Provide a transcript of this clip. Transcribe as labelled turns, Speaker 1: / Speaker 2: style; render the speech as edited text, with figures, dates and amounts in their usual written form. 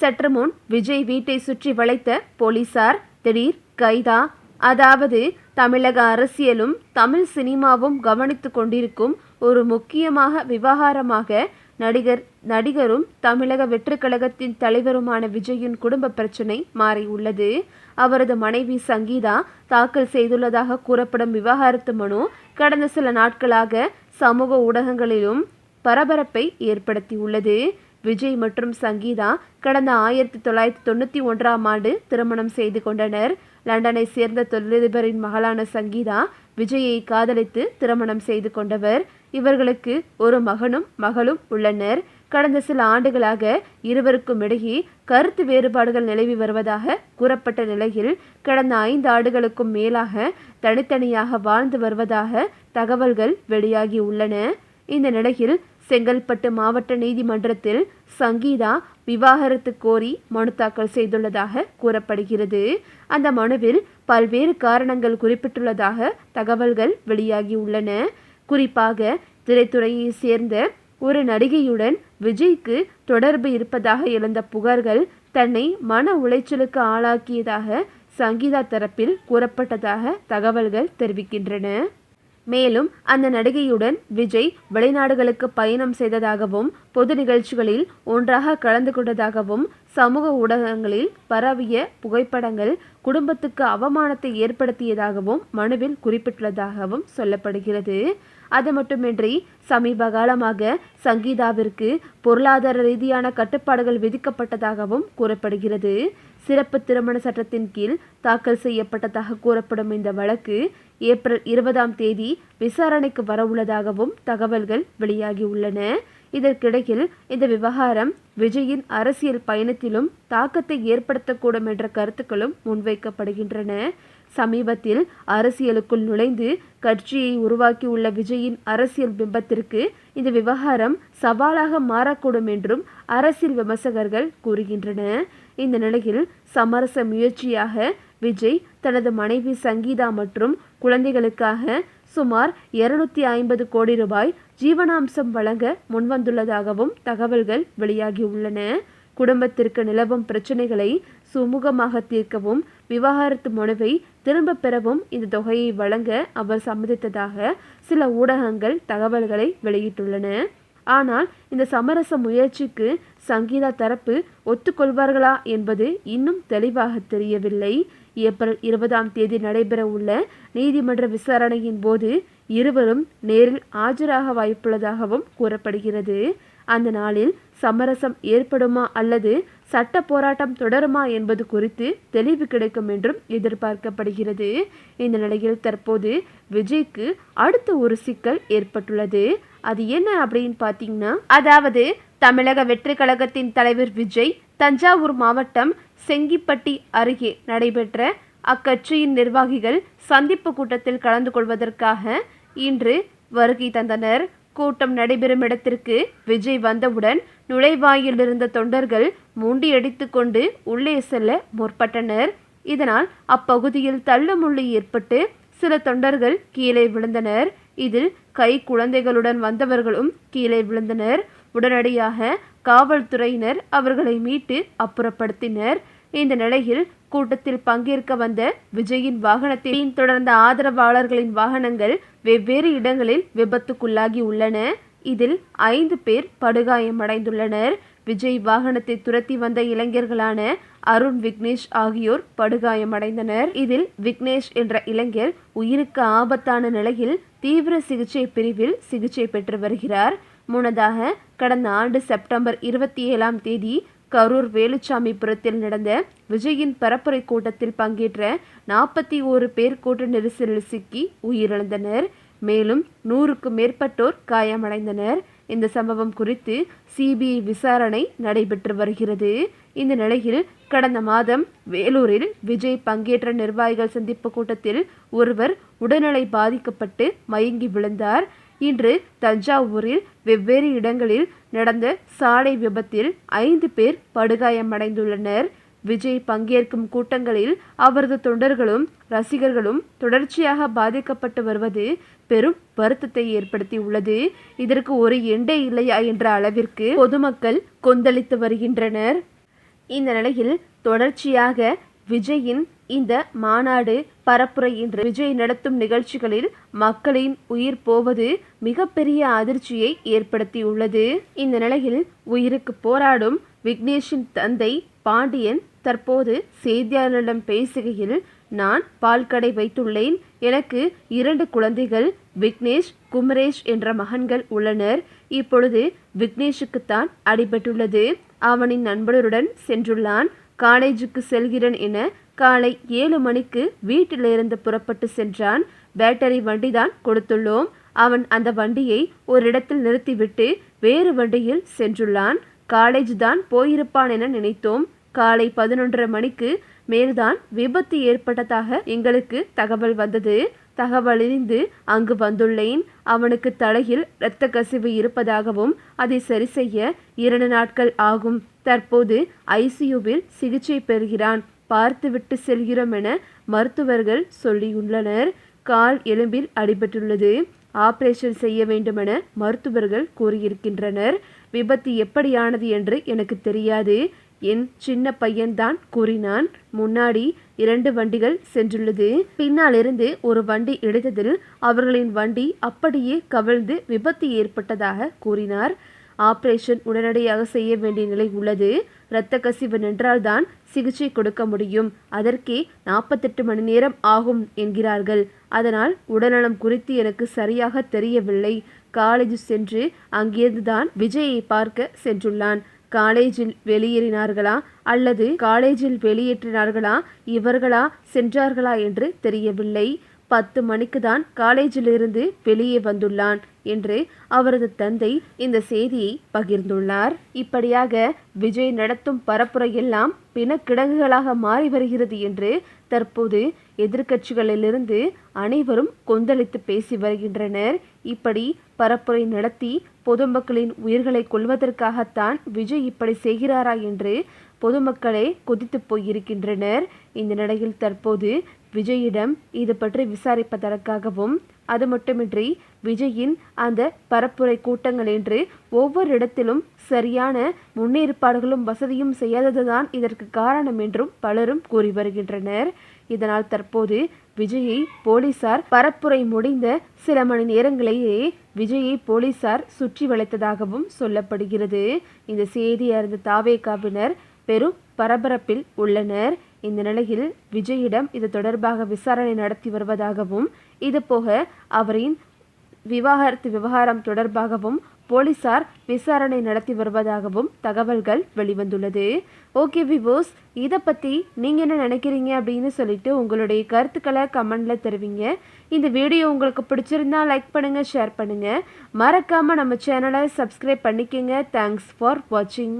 Speaker 1: சற்று முன் விஜய் வீட்டை சுற்றி வளைத்த போலீசார் திடீர் கைதா? அதாவது தமிழக அரசியலும் தமிழ் சினிமாவும் கவனித்து கொண்டிருக்கும் ஒரு முக்கியமாக விவகாரமாக நடிகரும் தமிழக வெற்றி கழகத்தின் தலைவருமான விஜயின் குடும்ப பிரச்சனை மாறியுள்ளது. அவரது மனைவி சங்கீதா தாக்கல் செய்துள்ளதாக கூறப்படும் விவாகரத்து மனு கடந்த சில நாட்களாக சமூக ஊடகங்களிலும் பரபரப்பை ஏற்படுத்தியுள்ளது. விஜய் மற்றும் சங்கீதா கடந்த 1991 திருமணம் செய்து கொண்டனர். லண்டனை சேர்ந்த தொழிலதிபரின் மகளான சங்கீதா விஜயை காதலித்து திருமணம் செய்து கொண்டவர். இவர்களுக்கு ஒரு மகனும் மகளும் உள்ளனர். கடந்த சில ஆண்டுகளாக இருவருக்கும் இடையே கருத்து வேறுபாடுகள் நிலவி வருவதாக கூறப்பட்ட நிலையில் கடந்த 5 ஆண்டுகளுக்கும் மேலாக தனித்தனியாக வாழ்ந்து வருவதாக தகவல்கள் வெளியாகி உள்ளன. இந்த நிலையில் செங்கல்பட்டு மாவட்ட நீதிமன்றத்தில் சங்கீதா விவாகரத்து கோரி மனு தாக்கல் செய்துள்ளதாக கூறப்படுகிறது. அந்த மனுவில் பல்வேறு காரணங்கள் குறிப்பிட்டுள்ளதாக தகவல்கள் வெளியாகியுள்ளன. குறிப்பாக திரைத்துறையை சேர்ந்த ஒரு நடிகையுடன் விஜய்க்கு தொடர்பு இருப்பதாக எழுந்த புகார்கள் தன்னை மன உளைச்சலுக்கு ஆளாக்கியதாக சங்கீதா தரப்பில் கூறப்பட்டதாக தகவல்கள் தெரிவிக்கின்றன. மேலும் அந்த நடிகையுடன் விஜய் வெளிநாடுகளுக்கு பயணம் செய்ததாகவும் பொது நிகழ்ச்சிகளில் ஒன்றாக கலந்து கொண்டதாகவும் சமூக ஊடகங்களில் பரவிய புகைப்படங்கள் குடும்பத்துக்கு அவமானத்தை ஏற்படுத்தியதாகவும் மனுவில் குறிப்பிட்டுள்ளதாகவும் சொல்லப்படுகிறது. அது மட்டுமின்றி சமீப காலமாக சங்கீதாவிற்கு பொருளாதார ரீதியான கட்டுப்பாடுகள் விதிக்கப்பட்டதாகவும் கூறப்படுகிறது. சிறப்பு திருமண சட்டத்தின் கீழ் தாக்கல் செய்யப்பட்டதாக கூறப்படும் இந்த வழக்கு ஏப்ரல் 20 விசாரணைக்கு வரவுள்ளதாகவும் தகவல்கள் வெளியாகியுள்ளன. இதற்கிடையில் இந்த விவகாரம் விஜயின் அரசியல் பயணத்திலும் தாக்கத்தை ஏற்படுத்தக்கூடும் என்ற கருத்துக்களும் முன்வைக்கப்படுகின்றன. சமீபத்தில் அரசியலுக்குள் நுழைந்து கட்சியை உருவாக்கியுள்ள விஜயின் அரசியல் பிம்பத்திற்கு இந்த விவகாரம் சவாலாக மாறக்கூடும் என்றும் அரசியல் விமர்சகர்கள் கூறுகின்றன. இந்த நிலையில் சமரச முயற்சியாக விஜய் தனது மனைவி சங்கீதா மற்றும் குழந்தைகளுக்காக சுமார் 250 கோடி ரூபாய் ஜீவனாம்சம் வழங்க முன்வந்துள்ளதாகவும் தகவல்கள் வெளியாகியுள்ளன. குடும்பத்திற்கு நிலவும் பிரச்சனைகளை சுமூகமாக தீர்க்கவும் விவாகரத்து மனுவை திரும்ப பெறவும் இந்த தொகையை வழங்க அவர் சம்மதித்ததாக சில ஊடகங்கள் தகவல்களை வெளியிட்டுள்ளன. ஆனால் இந்த சமரச முயற்சிக்கு சங்கீதா தரப்பு ஒத்துக்கொள்வார்களா என்பது இன்னும் தெளிவாக தெரியவில்லை. ஏப்ரல் 20 நடைபெற உள்ள நீதிமன்ற விசாரணையின் போது இருவரும் நேரில் ஆஜராக வாய்ப்புள்ளதாகவும் கூறப்படுகிறது. அந்த நாளில் சமரசம் ஏற்படுமா அல்லது சட்ட போராட்டம் தொடருமா என்பது குறித்து தெளிவு கிடைக்கும் என்றும் எதிர்பார்க்கப்படுகிறது. இந்த நிலையில் தற்போது விஜய்க்கு அடுத்த ஒரு சிக்கல் ஏற்பட்டுள்ளது. அது என்ன அப்படின்னு பார்த்தீங்கன்னா, அதாவது தமிழக வெற்றி கழகத்தின் தலைவர் விஜய் தஞ்சாவூர் மாவட்டம் செங்கிப்பட்டி அருகே நடைபெற்ற அக்கட்சியின் நிர்வாகிகள் சந்திப்பு கூட்டத்தில் கலந்து கொள்வதற்காக இன்று வருகை தந்தனர். கூட்டம் நடைபெறும் இடத்திற்கு விஜய் வந்தவுடன் நுழைவாயில் இருந்த தொண்டர்கள் முண்டியடித்து கொண்டு உள்ளே செல்ல முற்பட்டனர். இதனால் அப்பகுதியில் தள்ளுமுள்ளு ஏற்பட்டு சில தொண்டர்கள் கீழே விழுந்தனர். இதில் கை குழந்தைகளுடன் வந்தவர்களும் கீழே விழுந்தனர். உடனடியாக காவல்துறையினர் அவர்களை மீட்டு அப்புறப்படுத்தினர். இந்த நிலையில் கூட்டத்தில் பங்கேற்க வந்த விஜயின் வாகனத்தை தொடர்ந்த ஆதரவாளர்களின் வாகனங்கள் வெவ்வேறு இடங்களில் விபத்துக்குள்ளாகி உள்ளன. இதில் 5 பேர் படுகாயமடைந்துள்ளனர். விஜய் வாகனத்தை துரத்தி வந்த இளைஞர்களான அருண், விக்னேஷ் ஆகியோர் படுகாயமடைந்தனர். இதில் விக்னேஷ் என்ற இளைஞர் உயிருக்கு ஆபத்தான நிலையில் தீவிர சிகிச்சை பிரிவில் சிகிச்சை பெற்று வருகிறார். முன்னதாக கடந்த ஆண்டு செப்டம்பர் 27 கரூர் வேலுச்சாமிபுரத்தில் நடந்த விஜயின் பரப்புரை கூட்டத்தில் பங்கேற்ற 41 பேர் கூட்ட நெரிசலில் சிக்கி உயிரிழந்தனர். மேலும் 100க்கும் மேற்பட்டோர் காயமடைந்தனர். இந்த சம்பவம் குறித்து சிபிஐ விசாரணை நடைபெற்று வருகிறது. இந்த நிலையில் கடந்த மாதம் வேலூரில் விஜய் பங்கேற்ற நிர்வாகிகள் சந்திப்பு கூட்டத்தில் ஒருவர் உடல்நிலை பாதிக்கப்பட்டு மயங்கி விழுந்தார். இன்று தஞ்சாவூரில் வெவ்வேறு இடங்களில் நடந்த சாலை விபத்தில் 5 பேர் படுகாயமடைந்துள்ளனர். விஜய் பங்கேற்கும் கூட்டங்களில் அவரது தொண்டர்களும் ரசிகர்களும் தொடர்ச்சியாக பாதிக்கப்பட்டு வருவது பெரும் வருத்தத்தை ஏற்படுத்தியுள்ளது. இதற்கு ஒரு எண்டே இல்லையா என்ற அளவிற்கு பொதுமக்கள் கொந்தளித்து வருகின்றனர். இந்த நிலையில் தொடர்ச்சியாக விஜயின் இந்த மாநாடு பரப்புரை என்று விஜய் நடத்தும் நிகழ்ச்சிகளில் மக்களின் உயிர் போவது மிகப்பெரிய அதிர்ச்சியை ஏற்படுத்தியுள்ளது. இந்த நிலையில் உயிருக்கு போராடும் விக்னேஷின் தந்தை பாண்டியன் தற்போது செய்தியாளர்களிடம் பேசுகையில், நான் பால் கடை வைத்துள்ளேன். எனக்கு 2 குழந்தைகள், விக்னேஷ், குமரேஷ் என்ற மகன்கள் உள்ளனர். இப்பொழுது விக்னேஷுக்குத்தான் அடிபட்டுள்ளது. அவனின் நண்பருடன் சென்றுள்ளான். காலேஜுக்கு செல்கிறேன் என காலை 7 மணிக்கு வீட்டிலிருந்து புறப்பட்டு சென்றான். பேட்டரி வண்டி தான் கொடுத்துள்ளோம். அவன் அந்த வண்டியை ஒரு இடத்தில் நிறுத்திவிட்டு வேறு வண்டியில் சென்றுள்ளான். காலேஜ் தான் போயிருப்பான் என நினைத்தோம். காலை 11:30 மணிக்கு மேல்தான் விபத்து ஏற்பட்டதாக எங்களுக்கு தகவல் வந்தது. தகவலறிந்து அங்கு வந்துள்ளேன். அவனுக்கு தலையில் இரத்த கசிவு இருப்பதாகவும் அதை சரி செய்ய 2 நாட்கள் ஆகும். தற்போது ஐசியூவில் சிகிச்சை பெறுகிறான். பார்த்துவிட்டு செல்கிறோம் என மருத்துவர்கள் சொல்லியுள்ளனர். கால் எலும்பில் அடிபட்டுள்ளது. ஆபரேஷன் செய்ய வேண்டுமென மருத்துவர்கள் கூறியிருக்கின்றனர். விபத்து எப்படியானது என்று எனக்கு தெரியாது. என் சின்ன பையன்தான் கூறினான். முன்னாடி 2 வண்டிகள் சென்றுள்ளது. பின்னாலிருந்து ஒரு வண்டி இடித்ததில் அவர்களின் வண்டி அப்படியே கவிழ்ந்து விபத்து ஏற்பட்டதாக கூறினார். ஆபரேஷன் உடனடியாக செய்ய வேண்டிய நிலை உள்ளது. இரத்த கசிவு நின்றால்தான் சிகிச்சை கொடுக்க முடியும். அதற்கே 48 மணி நேரம் ஆகும் என்கிறார்கள். அதனால் உடல்நலம் குறித்து எனக்கு சரியாக தெரியவில்லை. காலேஜ் சென்று அங்கிருந்து தான் விஜயை பார்க்க சென்றுள்ளான். காலேஜில் வெளியேறினார்களா அல்லது காலேஜில் வெளியேற்றினார்களா, இவர்களா சென்றார்களா என்று தெரியவில்லை. 10 மணிக்கு தான் காலேஜிலிருந்து வெளியே வந்துள்ளான் என்று அவரது தந்தை இந்த செய்தியை பகிர்ந்துள்ளார். இப்படியாக விஜய் நடத்தும் பரப்புரையெல்லாம் பிணக்கிடங்குகளாக மாறி வருகிறது என்று தற்போது எதிர்க்கட்சிகளிலிருந்து அனைவரும் கொந்தளித்து பேசி வருகின்றனர். இப்படி பரப்புரை நடத்தி பொதுமக்களின் உயிர்களை கொல்வதற்காகத்தான் விஜய் இப்படி செய்கிறாரா என்று பொதுமக்களே கொதித்து போயிருக்கின்றனர். இந்த நிலையில் தற்போது விஜயிடம் இது பற்றி விசாரிப்பதற்காகவும், அது மட்டுமின்றி விஜயின் அந்த பரப்புரை கூட்டங்கள் என்று ஒவ்வொரு இடத்திலும் சரியான முன்னேற்பாடுகளும் வசதியும் செய்யாததுதான் இதற்கு காரணம் என்றும் பலரும் கூறி வருகின்றனர். இதனால் தற்போது விஜயை போலீசார் பரப்புரை முடிந்த சில மணி நேரங்களிலேயே விஜயை போலீசார் சுற்றி வளைத்ததாகவும் சொல்லப்படுகிறது. இந்த செய்தி அறிந்த தாவேகாவினர் பெரும் பரபரப்பில் உள்ளனர். இந்த நிலையில் விஜயிடம் இது தொடர்பாக விசாரணை நடத்தி வருவதாகவும், இதுபோக அவரின் விவாகரத்து விவகாரம் தொடர்பாகவும் போலீசார் விசாரணை நடத்தி வருவதாகவும் தகவல்கள் வெளிவந்துள்ளது. ஓகே விவோஸ், இதை பற்றி நீங்கள் என்ன நினைக்கிறீங்க அப்படின்னு சொல்லிட்டு உங்களுடைய கருத்துக்களை கமெண்டில் தெரிவிங்க. இந்த வீடியோ உங்களுக்கு பிடிச்சிருந்தா லைக் பண்ணுங்கள், ஷேர் பண்ணுங்கள். மறக்காமல் நம்ம சேனலை சப்ஸ்கிரைப் பண்ணிக்கோங்க. தேங்க்ஸ் ஃபார் வாட்சிங்.